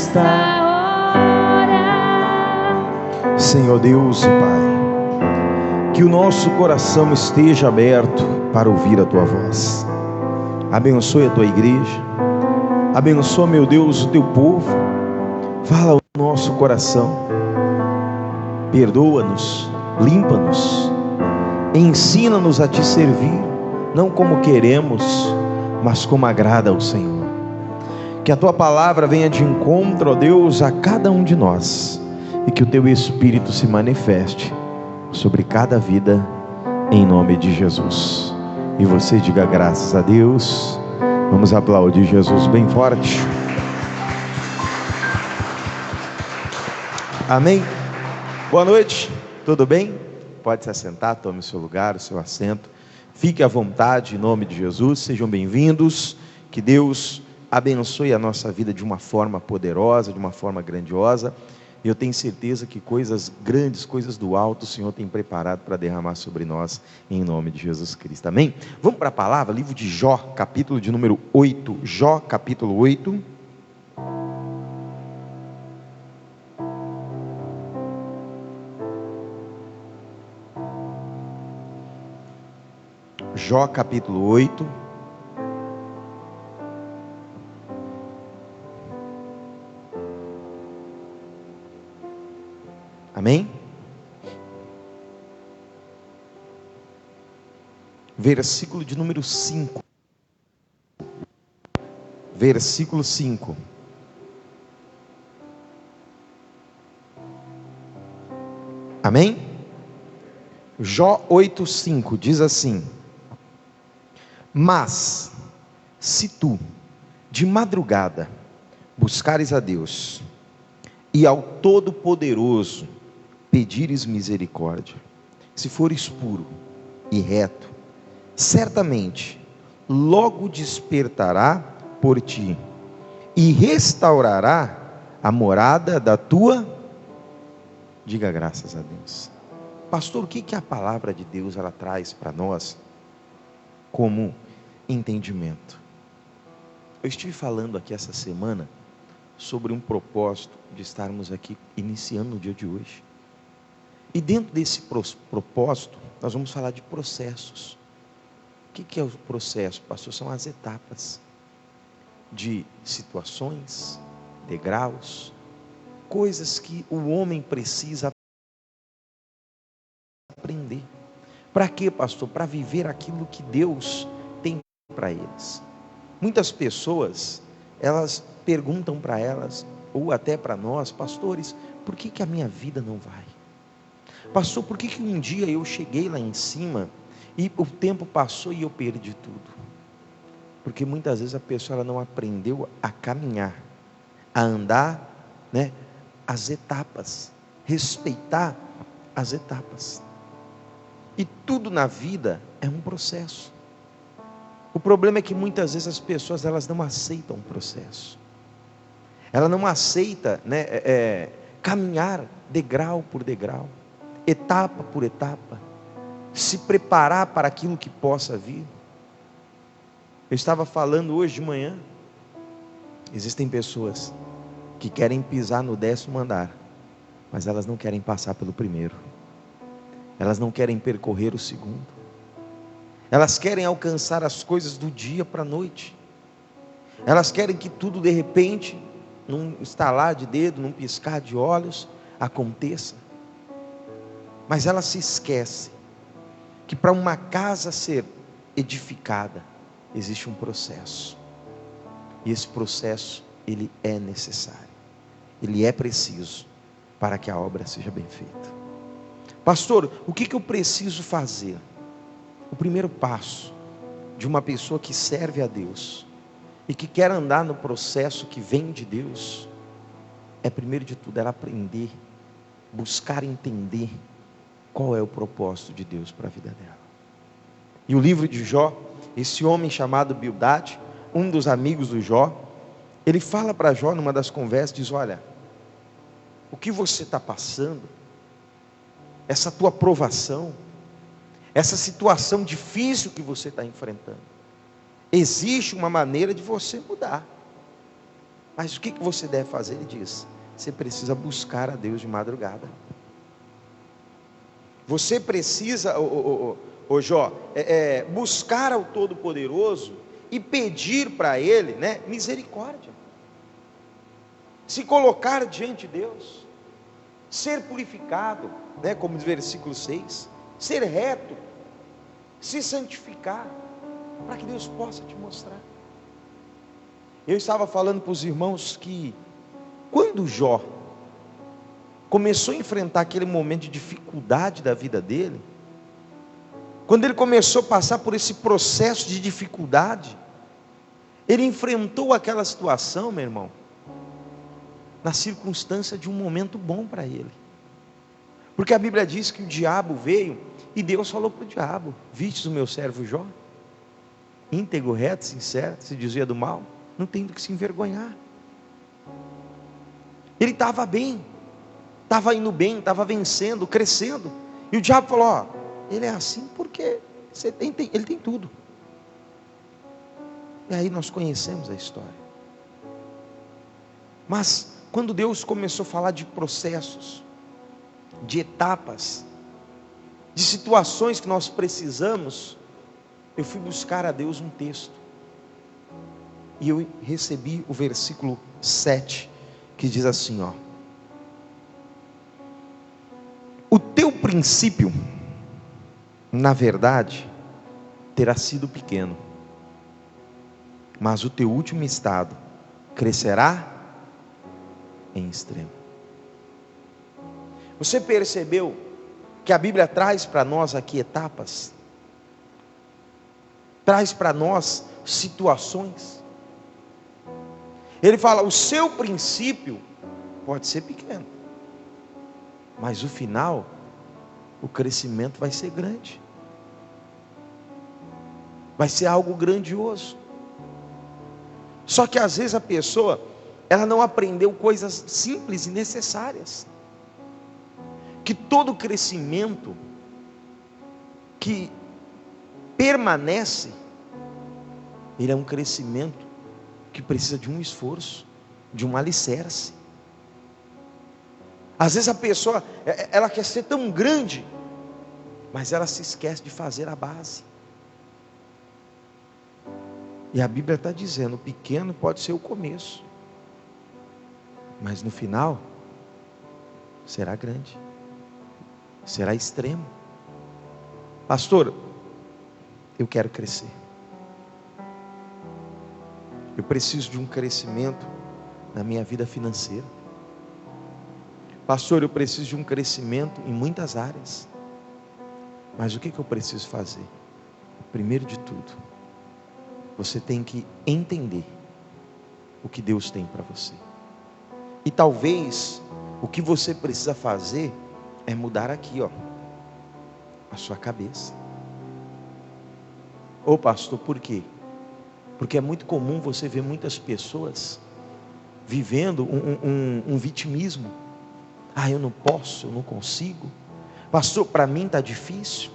nesta hora. Senhor Deus e Pai, que o nosso coração esteja aberto para ouvir a Tua voz. Abençoe a Tua igreja, abençoa, meu Deus, o Teu povo. Fala ao nosso coração, perdoa-nos, limpa-nos, ensina-nos a Te servir, não como queremos, mas como agrada ao Senhor. Que a Tua palavra venha de encontro, ó Deus, a cada um de nós, e que o Teu Espírito se manifeste sobre cada vida, em nome de Jesus. E você diga graças a Deus. Vamos aplaudir Jesus bem forte. Amém? Boa noite, tudo bem? Pode se assentar, tome o seu lugar, o seu assento. Fique à vontade, em nome de Jesus. Sejam bem-vindos. Que Deus abençoe a nossa vida de uma forma poderosa, de uma forma grandiosa. Eu tenho certeza que coisas grandes, coisas do alto, o Senhor tem preparado para derramar sobre nós, em nome de Jesus Cristo. Amém? Vamos para a palavra, livro de Jó, capítulo de número 8. Jó, capítulo 8. Jó, capítulo 8. Amém? Versículo de número 5. Versículo 5. Amém? Jó 8:5 diz assim: mas se tu de madrugada buscares a Deus e ao Todo-Poderoso pedires misericórdia, se fores puro e reto, certamente logo despertará por ti e restaurará a morada da tua. Diga graças a Deus. Pastor, o que a palavra de Deus ela traz para nós como entendimento? Eu estive falando aqui essa semana sobre um propósito de estarmos aqui iniciando no dia de hoje. E dentro desse propósito, nós vamos falar de processos. O que é o processo, pastor? São as etapas de situações, degraus, coisas que o homem precisa aprender. Para quê, pastor? Para viver aquilo que Deus tem para eles. Muitas pessoas, elas perguntam para elas, ou até para nós, pastores, por que a minha vida não vai? Pastor, por que um dia eu cheguei lá em cima e o tempo passou e eu perdi tudo? Porque muitas vezes a pessoa ela não aprendeu a caminhar, a andar, as etapas, respeitar as etapas. E tudo na vida é um processo. O problema é que muitas vezes as pessoas elas não aceitam o processo. Ela não aceita, caminhar degrau por degrau, etapa por etapa, se preparar para aquilo que possa vir. Eu estava falando hoje de manhã, existem pessoas que querem pisar no 10º andar, mas elas não querem passar pelo primeiro, elas não querem percorrer o segundo, elas querem alcançar as coisas do dia para a noite, elas querem que tudo de repente, num estalar de dedo, num piscar de olhos, aconteça. Mas ela se esquece que para uma casa ser edificada, existe um processo. E esse processo, ele é necessário. Ele é preciso para que a obra seja bem feita. Pastor, o que eu preciso fazer? O primeiro passo de uma pessoa que serve a Deus e que quer andar no processo que vem de Deus, é primeiro de tudo ela aprender, buscar entender qual é o propósito de Deus para a vida dela. E o livro de Jó, esse homem chamado Bildade, um dos amigos do Jó, ele fala para Jó numa das conversas, diz: olha, o que você está passando, essa tua provação, essa situação difícil que você está enfrentando, existe uma maneira de você mudar. Mas o que você deve fazer? Ele diz: você precisa buscar a Deus de madrugada. Você precisa, Jó, buscar ao Todo-Poderoso e pedir para Ele, né, misericórdia. Se colocar diante de Deus, ser purificado, né, como diz o versículo 6, ser reto, se santificar, para que Deus possa te mostrar. Eu estava falando para os irmãos que, quando Jó começou a enfrentar aquele momento de dificuldade da vida dele, quando ele começou a passar por esse processo de dificuldade, ele enfrentou aquela situação, meu irmão, na circunstância de um momento bom para ele. Porque a Bíblia diz que o diabo veio e Deus falou para o diabo: vistes o meu servo Jó, íntegro, reto, sincero, se desvia do mal, não tem do que se envergonhar. Ele estava bem, estava indo bem, estava vencendo, crescendo, e o diabo falou: ó, ele é assim porque ele tem tudo. E aí nós conhecemos a história. Mas quando Deus começou a falar de processos, de etapas, de situações que nós precisamos, eu fui buscar a Deus um texto, e eu recebi o versículo 7, que diz assim, ó: o teu princípio, na verdade, terá sido pequeno, mas o teu último estado crescerá em extremo. Você percebeu que a Bíblia traz para nós aqui etapas, traz para nós situações. Ele fala: o seu princípio pode ser pequeno, mas o final, o crescimento vai ser grande, vai ser algo grandioso. Só que às vezes a pessoa, ela não aprendeu coisas simples e necessárias, que todo crescimento que permanece, ele é um crescimento que precisa de um esforço, de um alicerce. Às vezes a pessoa, ela quer ser tão grande, mas ela se esquece de fazer a base. E a Bíblia está dizendo: o pequeno pode ser o começo, mas no final será grande, será extremo. Pastor, eu quero crescer, eu preciso de um crescimento na minha vida financeira. Pastor, eu preciso de um crescimento em muitas áreas, mas o que eu preciso fazer? Primeiro de tudo, você tem que entender o que Deus tem para você. E talvez o que você precisa fazer é mudar aqui, ó, a sua cabeça. Ô pastor, por quê? Porque é muito comum você ver muitas pessoas vivendo um vitimismo. Ah, eu não posso, eu não consigo. Pastor, para mim está difícil.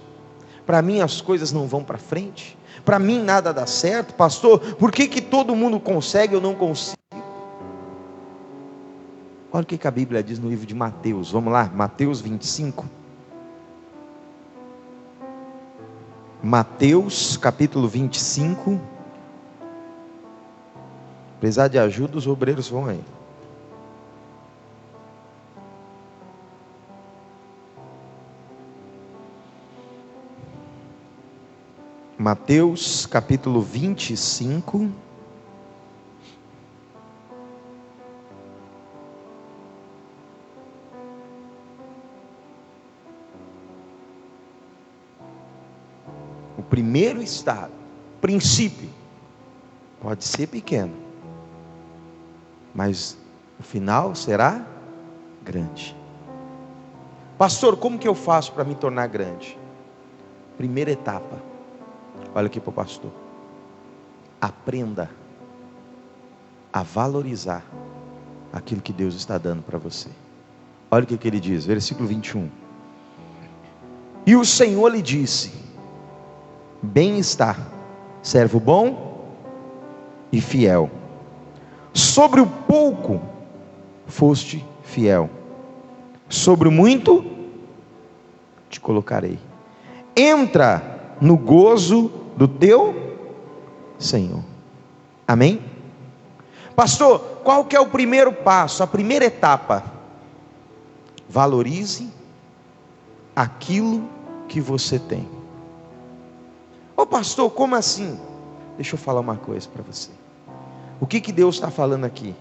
Para mim as coisas não vão para frente. Para mim nada dá certo. Pastor, por que todo mundo consegue e eu não consigo? Olha o que a Bíblia diz no livro de Mateus. Vamos lá, Mateus 25. Mateus capítulo 25. Precisar de ajuda, os obreiros vão aí. Mateus capítulo 25. O primeiro estado, princípio, pode ser pequeno, mas o final será grande. Pastor, como que eu faço para me tornar grande? Primeira etapa, olha aqui para o pastor: aprenda a valorizar aquilo que Deus está dando para você. Olha o que ele diz, versículo 21. E o Senhor lhe disse: bem está, servo bom e fiel. Sobre o pouco foste fiel, sobre o muito te colocarei. Entra no gozo do teu Senhor. Amém? Pastor, qual que é o primeiro passo, a primeira etapa? Valorize aquilo que você tem. Ô pastor, como assim? Deixa eu falar uma coisa para você. O que Deus está falando aqui?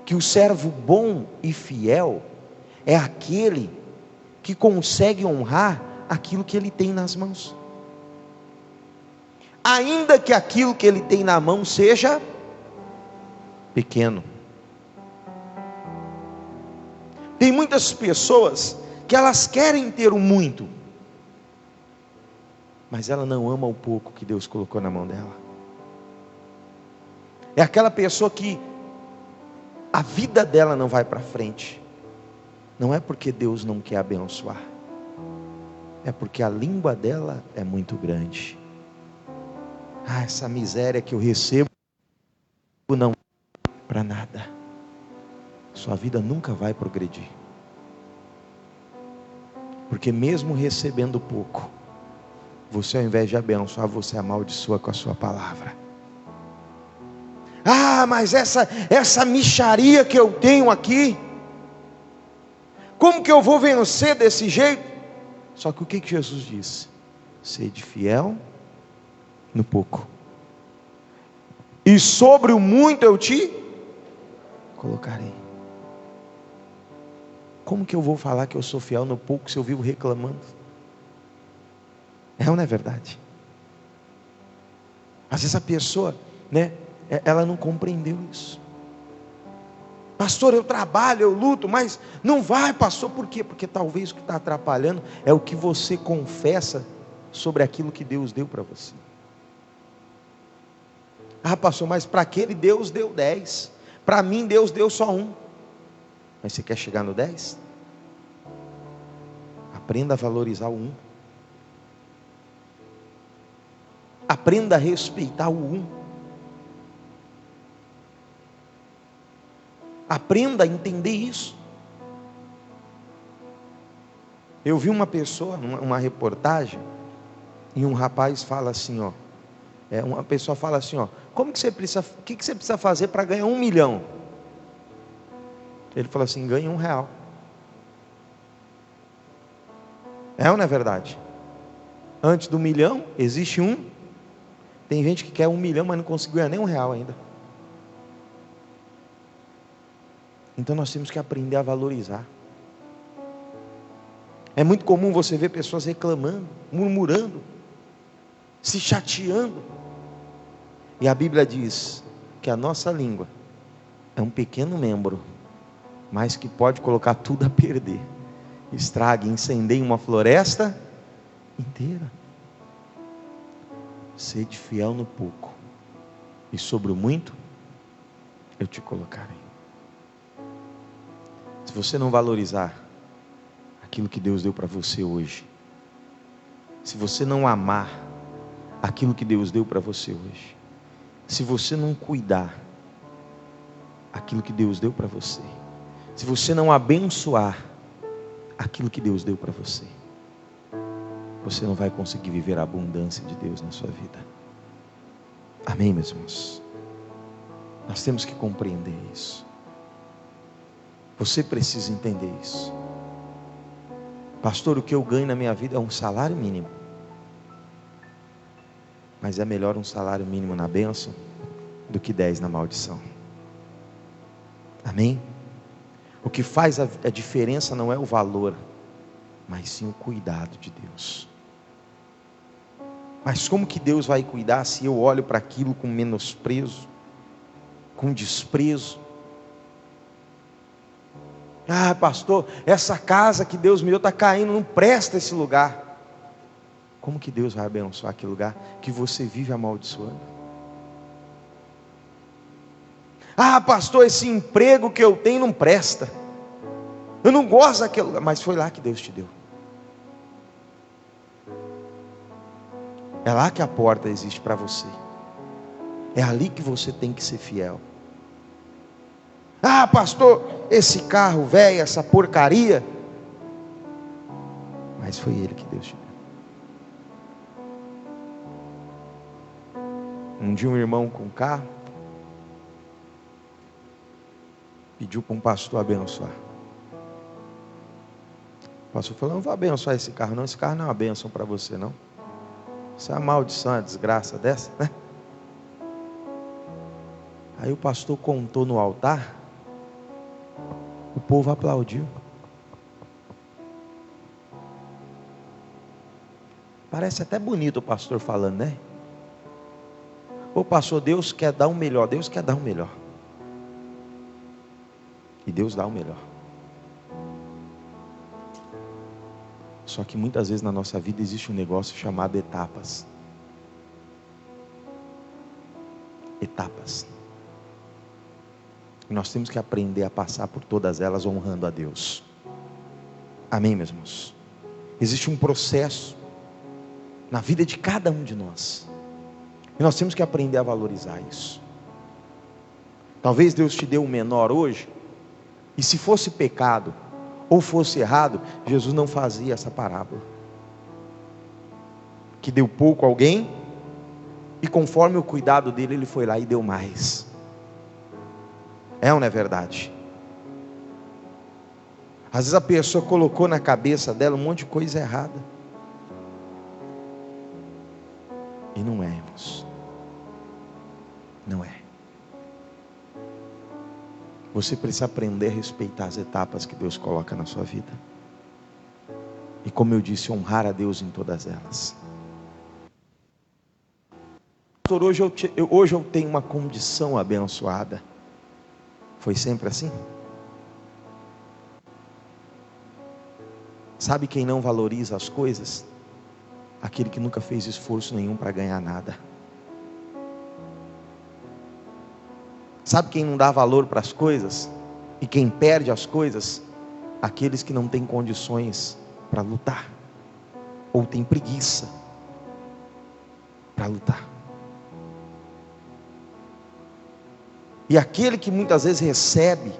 Que o servo bom e fiel é aquele que consegue honrar aquilo que ele tem nas mãos, ainda que aquilo que ele tem na mão seja pequeno. Tem muitas pessoas que elas querem ter o muito, mas ela não ama o pouco que Deus colocou na mão dela. É aquela pessoa que a vida dela não vai para frente, não é porque Deus não quer abençoar, é porque a língua dela é muito grande. Essa miséria que eu recebo não para nada. Sua vida nunca vai progredir, porque mesmo recebendo pouco, você, ao invés de abençoar, você amaldiçoa com a sua palavra. Mas essa mixaria que eu tenho aqui, como que eu vou vencer desse jeito? Só que o que Jesus disse? Sede fiel no pouco, e sobre o muito eu te colocarei. Como que eu vou falar que eu sou fiel no pouco se eu vivo reclamando? É ou não é verdade? Às vezes a pessoa, ela não compreendeu isso. Pastor, eu trabalho, eu luto, mas não vai, pastor, por quê? Porque talvez o que está atrapalhando é o que você confessa sobre aquilo que Deus deu para você. Pastor, mas para aquele Deus deu 10, para mim Deus deu só 1. Mas você quer chegar no 10? Aprenda a valorizar o 1. Aprenda a respeitar o 1. Aprenda a entender isso. Eu vi uma pessoa, uma reportagem, e um rapaz fala assim, uma pessoa fala assim, o que você precisa fazer para ganhar 1 milhão? Ele falou assim: ganha R$1. É ou não é verdade? Antes do 1 milhão, existe 1. Tem gente que quer 1 milhão, mas não conseguiu ganhar nem R$1 ainda. Então nós temos que aprender a valorizar. É muito comum você ver pessoas reclamando, murmurando, se chateando. E a Bíblia diz que a nossa língua é um pequeno membro, mas que pode colocar tudo a perder. Estrague, incendeie uma floresta inteira. Sede fiel no pouco, e sobre o muito eu te colocarei. Se você não valorizar aquilo que Deus deu para você hoje, se você não amar aquilo que Deus deu para você hoje, se você não cuidar aquilo que Deus deu para você, se você não abençoar aquilo que Deus deu para você, você não vai conseguir viver a abundância de Deus na sua vida. Amém, meus irmãos? Nós temos que compreender isso. Você precisa entender isso. Pastor, o que eu ganho na minha vida é um salário mínimo. Mas é melhor um salário mínimo na bênção do que 10 na maldição. Amém? O que faz a diferença não é o valor, mas sim o cuidado de Deus. Mas como que Deus vai cuidar se eu olho para aquilo com menosprezo, com desprezo? Pastor, essa casa que Deus me deu está caindo, não presta esse lugar. Como que Deus vai abençoar aquele lugar que você vive amaldiçoando? Pastor, esse emprego que eu tenho não presta, eu não gosto daquele lugar, mas foi lá que Deus te deu. É lá que a porta existe para você. É ali que você tem que ser fiel. Ah, pastor, esse carro velho, essa porcaria. Mas foi ele que Deus te deu. Um dia um irmão com carro pediu para um pastor abençoar. O pastor falou: não vou abençoar esse carro não, esse carro não é uma bênção para você não. Isso é uma maldição, uma desgraça dessa, né? Aí o pastor contou no altar, o povo aplaudiu. Parece até bonito o pastor falando, né? Ô pastor, Deus quer dar o melhor, Deus quer dar o melhor. E Deus dá o melhor. Só que muitas vezes na nossa vida existe um negócio chamado etapas. Etapas. E nós temos que aprender a passar por todas elas honrando a Deus. Amém, meus irmãos? Existe um processo na vida de cada um de nós. E nós temos que aprender a valorizar isso. Talvez Deus te deu o menor hoje, e se fosse pecado, ou fosse errado, Jesus não fazia essa parábola. Que deu pouco a alguém, e conforme o cuidado dele, ele foi lá e deu mais. É ou não é verdade? Às vezes a pessoa colocou na cabeça dela um monte de coisa errada. E não é, irmãos. Não é. Você precisa aprender a respeitar as etapas que Deus coloca na sua vida. E como eu disse, honrar a Deus em todas elas. Pastor, hoje eu tenho uma condição abençoada. Foi sempre assim? Sabe quem não valoriza as coisas? Aquele que nunca fez esforço nenhum para ganhar nada. Sabe quem não dá valor para as coisas? E quem perde as coisas? Aqueles que não têm condições para lutar, ou têm preguiça para lutar. E aquele que muitas vezes recebe,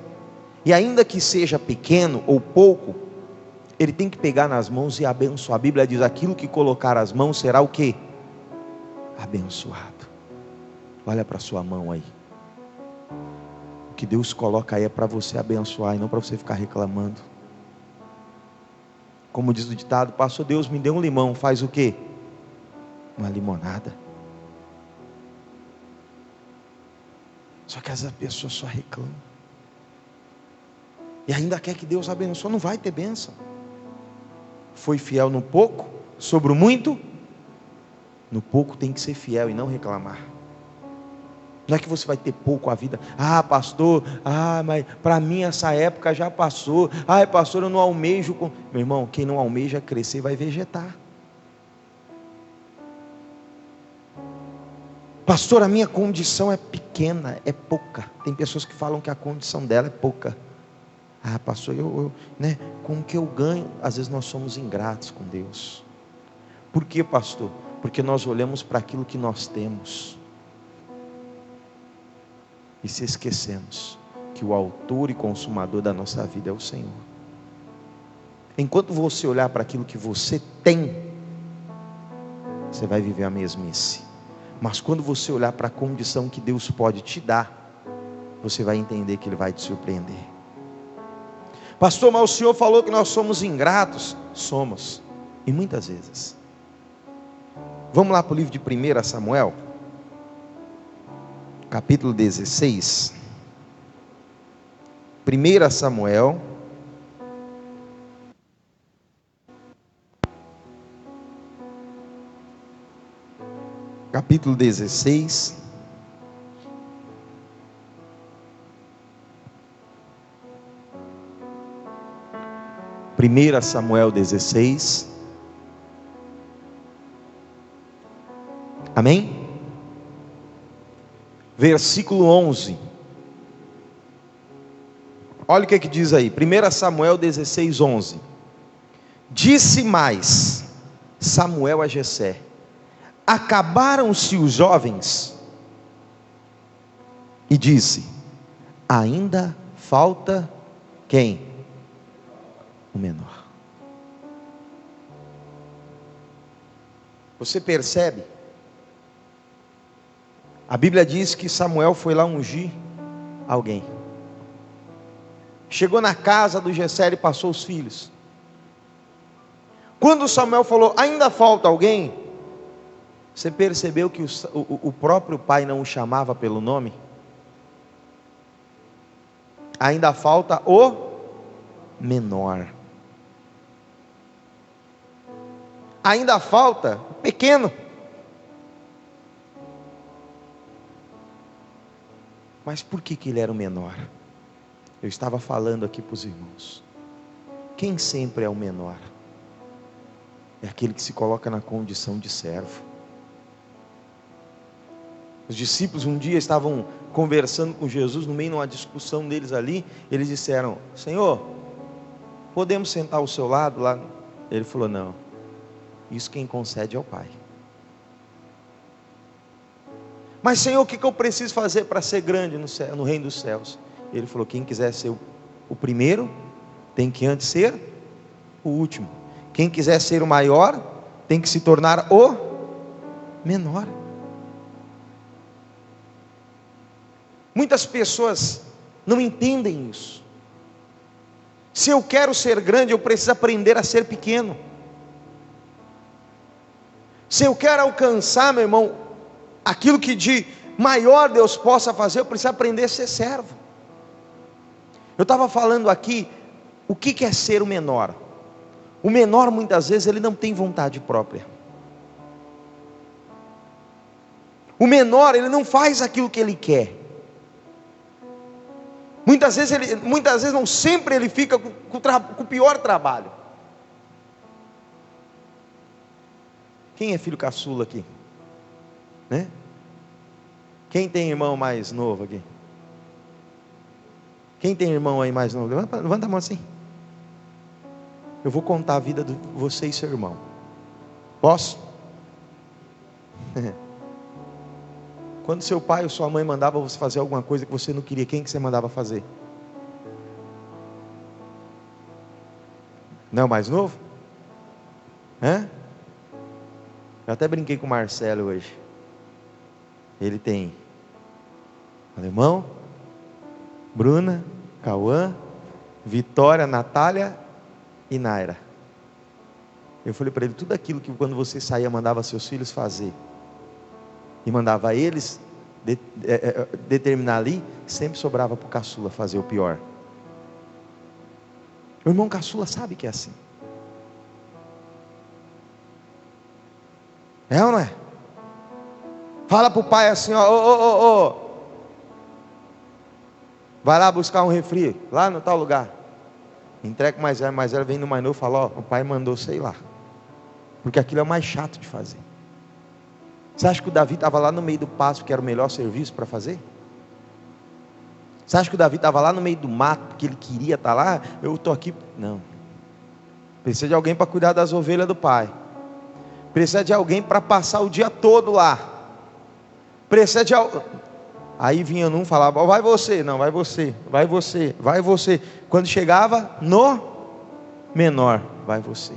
e ainda que seja pequeno ou pouco, ele tem que pegar nas mãos e abençoar. A Bíblia diz: aquilo que colocar as mãos será o quê? Abençoado. Olha para a sua mão aí. O que Deus coloca aí é para você abençoar, e não para você ficar reclamando. Como diz o ditado: pastor, Deus me deu um limão, faz o quê? Uma limonada. Só que às vezes a pessoa só reclama, e ainda quer que Deus abençoe. Não vai ter bênção. Foi fiel no pouco, sobre o muito. No pouco tem que ser fiel e não reclamar. Não é que você vai ter pouco a vida. Ah, pastor, mas para mim essa época já passou. Ah, pastor, eu não almejo com... Meu irmão, quem não almeja crescer vai vegetar. Pastor, a minha condição é pequena, é pouca. Tem pessoas que falam que a condição dela é pouca. Ah, pastor, com o que eu ganho, às vezes nós somos ingratos com Deus. Por quê, pastor? Porque nós olhamos para aquilo que nós temos e se esquecemos que o autor e consumador da nossa vida é o Senhor. Enquanto você olhar para aquilo que você tem, você vai viver a mesmice. Mas quando você olhar para a condição que Deus pode te dar, você vai entender que Ele vai te surpreender. Pastor, mas o senhor falou que nós somos ingratos. Somos, e muitas vezes. Vamos lá para o livro de 1 Samuel, capítulo 16. 1 Samuel, capítulo 16. Primeira Samuel 16. Amém? Versículo 11. Olha o que diz aí. 1 Samuel 16, 11. Disse mais Samuel a Jessé: acabaram-se os jovens? E disse: ainda falta quem? O menor. Você percebe? A Bíblia diz que Samuel foi lá ungir alguém. Chegou na casa do Jessé e passou os filhos. Quando Samuel falou, ainda falta alguém, você percebeu que o próprio pai não o chamava pelo nome? Ainda falta o menor. Ainda falta o pequeno. Mas por que ele era o menor? Eu estava falando aqui para os irmãos. Quem sempre é o menor? É aquele que se coloca na condição de servo. Os discípulos um dia estavam conversando com Jesus, no meio de uma discussão deles ali, eles disseram, Senhor, podemos sentar ao seu lado lá? Ele falou, não, isso quem concede é o Pai. Mas Senhor, o que eu preciso fazer para ser grande no reino dos céus? Ele falou, quem quiser ser o primeiro, tem que antes ser o último. Quem quiser ser o maior, tem que se tornar o menor. Muitas pessoas não entendem isso. Se eu quero ser grande, eu preciso aprender a ser pequeno. Se eu quero alcançar, meu irmão, aquilo que de maior Deus possa fazer, eu preciso aprender a ser servo. Eu estava falando aqui, o que é ser o menor? O menor muitas vezes ele não tem vontade própria. O menor ele não faz aquilo que ele quer. Muitas vezes não sempre ele fica com o pior trabalho. Quem é filho caçula aqui? Né? Quem tem irmão mais novo aqui? Quem tem irmão aí mais novo? Levanta a mão assim. Eu vou contar a vida de você e seu irmão. Posso? Quando seu pai ou sua mãe mandava você fazer alguma coisa que você não queria, quem que você mandava fazer? Não, mais novo? Hã? Eu até brinquei com o Marcelo hoje. Ele tem Alemão, Bruna, Cauã, Vitória, Natália e Naira. Eu falei para ele, tudo aquilo que quando você saía mandava seus filhos fazer e mandava eles determinar ali, sempre sobrava para o caçula fazer o pior. O irmão caçula sabe que é assim. É ou não é? Fala para o pai assim, ó, vai lá buscar um refri, lá no tal lugar. Entrega o mais velho vem no mais novo e fala, ó, o pai mandou, sei lá. Porque aquilo é o mais chato de fazer. Você acha que o Davi estava lá no meio do pasto, que era o melhor serviço para fazer? Você acha que o Davi estava lá no meio do mato, porque ele queria estar lá? Eu estou aqui, não. Precisa de alguém para cuidar das ovelhas do pai. Precisa de alguém para passar o dia todo lá. Precisa de alguém. Aí vinha um, falava, vai você, não, vai você, vai você, vai você. Quando chegava no menor, vai você.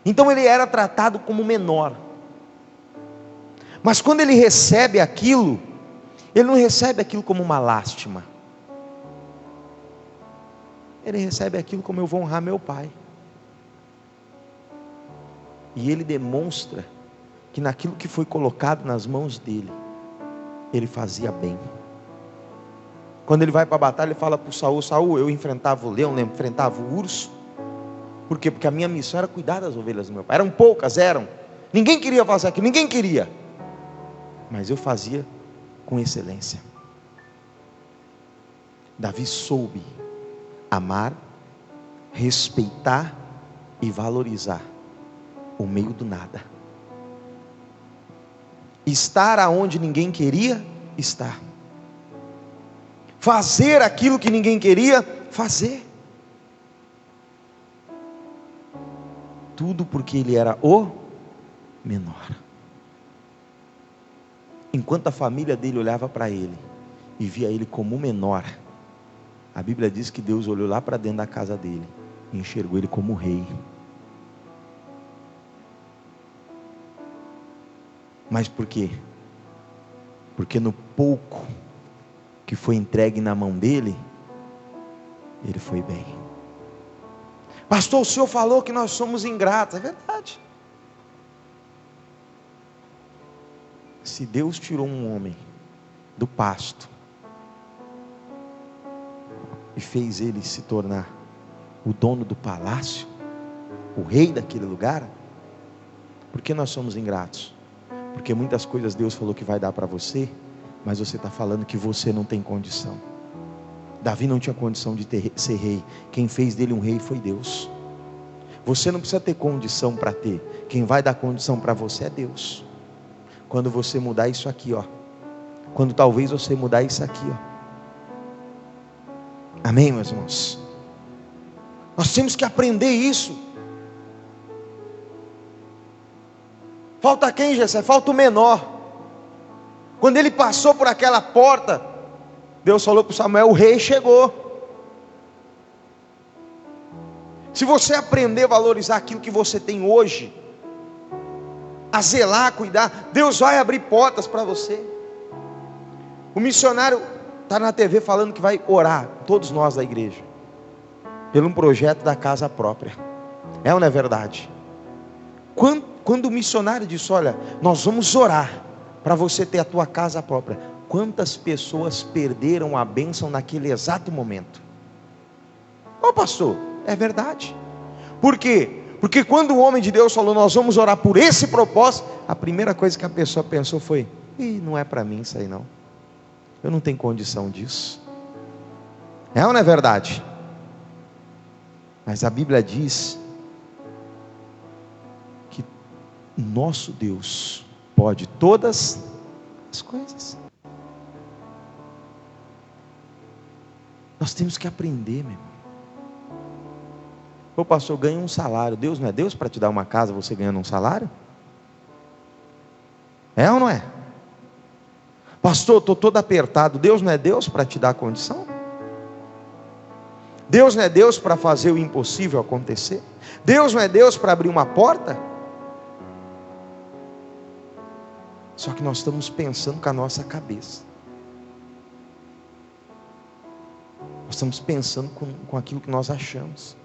Então ele era tratado como menor. Mas quando ele recebe aquilo, ele não recebe aquilo como uma lástima. Ele recebe aquilo como eu vou honrar meu pai. E ele demonstra que naquilo que foi colocado nas mãos dele, ele fazia bem. Quando ele vai para a batalha, ele fala para o Saul, Saul, eu enfrentava o leão, eu enfrentava o urso. Por quê? Porque a minha missão era cuidar das ovelhas do meu pai. Eram poucas, ninguém queria fazer aquilo, ninguém queria. Mas eu fazia com excelência. Davi soube amar, respeitar e valorizar o meio do nada. Estar aonde ninguém queria estar. Fazer aquilo que ninguém queria fazer. Tudo porque ele era o menor. Enquanto a família dele olhava para ele e via ele como o menor, a Bíblia diz que Deus olhou lá para dentro da casa dele e enxergou ele como rei. Mas por quê? Porque no pouco que foi entregue na mão dele, ele foi bem. Pastor, o senhor falou que nós somos ingratos. É verdade. Se Deus tirou um homem do pasto e fez ele se tornar o dono do palácio, o rei daquele lugar, por que nós somos ingratos? Porque muitas coisas Deus falou que vai dar para você, mas você está falando que você não tem condição. Davi não tinha condição de ser rei. Quem fez dele um rei foi Deus. Você não precisa ter condição para ter. Quem vai dar condição para você é Deus. Quando você mudar isso aqui, ó. Quando talvez você mudar isso aqui, ó. Amém, meus irmãos? Nós temos que aprender isso. Falta quem, Jessé? Falta o menor. Quando ele passou por aquela porta, Deus falou para Samuel: o rei chegou. Se você aprender a valorizar aquilo que você tem hoje, a zelar, a cuidar, Deus vai abrir portas para você. O missionário está na TV falando que vai orar, todos nós da igreja, pelo um projeto da casa própria. É ou não é verdade? Quando o missionário disse: olha, nós vamos orar para você ter a tua casa própria, quantas pessoas perderam a bênção naquele exato momento? Ô pastor, é verdade. Por quê? Porque quando o homem de Deus falou: nós vamos orar por esse propósito, a primeira coisa que a pessoa pensou foi: não é para mim isso aí não, eu não tenho condição disso. É ou não é verdade? Mas a Bíblia diz que nosso Deus pode todas as coisas. Nós temos que aprender, meu irmão. Ô pastor, ganha um salário. Deus não é Deus para te dar uma casa você ganhando um salário? É ou não é? Pastor, estou todo apertado. Deus não é Deus para te dar a condição? Deus não é Deus para fazer o impossível acontecer? Deus não é Deus para abrir uma porta? Só que nós estamos pensando com a nossa cabeça. Nós estamos pensando com aquilo que nós achamos.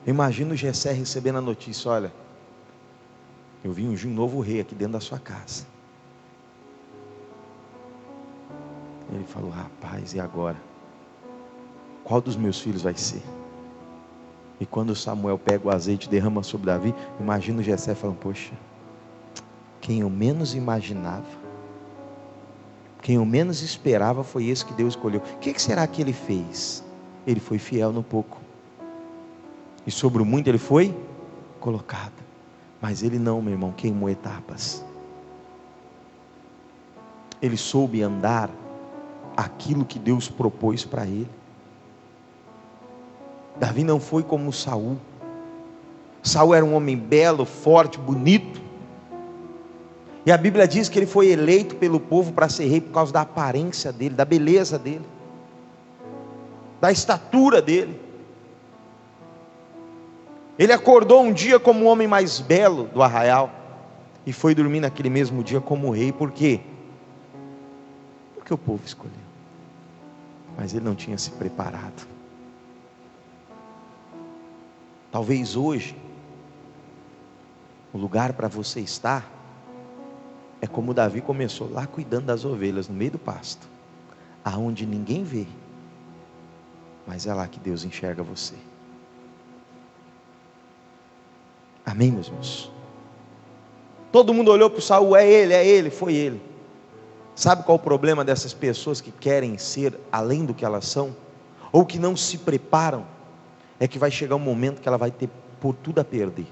Imagina o Jessé recebendo a notícia: olha, eu vi um novo rei aqui dentro da sua casa. Ele falou: rapaz, e agora? Qual dos meus filhos vai ser? E quando Samuel pega o azeite e derrama sobre Davi, imagina o Jessé falando: poxa, quem eu menos imaginava, quem eu menos esperava foi esse que Deus escolheu. O que será que ele fez? Ele foi fiel no pouco, e sobre o muito ele foi colocado. Mas ele não, meu irmão, queimou etapas. Ele soube andar aquilo que Deus propôs para ele. Davi não foi como Saul. Saul era um homem belo, forte, bonito, e a Bíblia diz que ele foi eleito pelo povo para ser rei por causa da aparência dele, da beleza dele, da estatura dele. Ele acordou um dia como o homem mais belo do arraial, e foi dormir naquele mesmo dia como rei. Por quê? Porque o povo escolheu, mas ele não tinha se preparado. Talvez hoje o lugar para você estar é como Davi começou, lá cuidando das ovelhas no meio do pasto, aonde ninguém vê, mas é lá que Deus enxerga você. Amém, meus irmãos? Todo mundo olhou para o Saul: é ele, foi ele. Sabe qual o problema dessas pessoas que querem ser além do que elas são, ou que não se preparam? É que vai chegar um momento que ela vai ter por tudo a perder.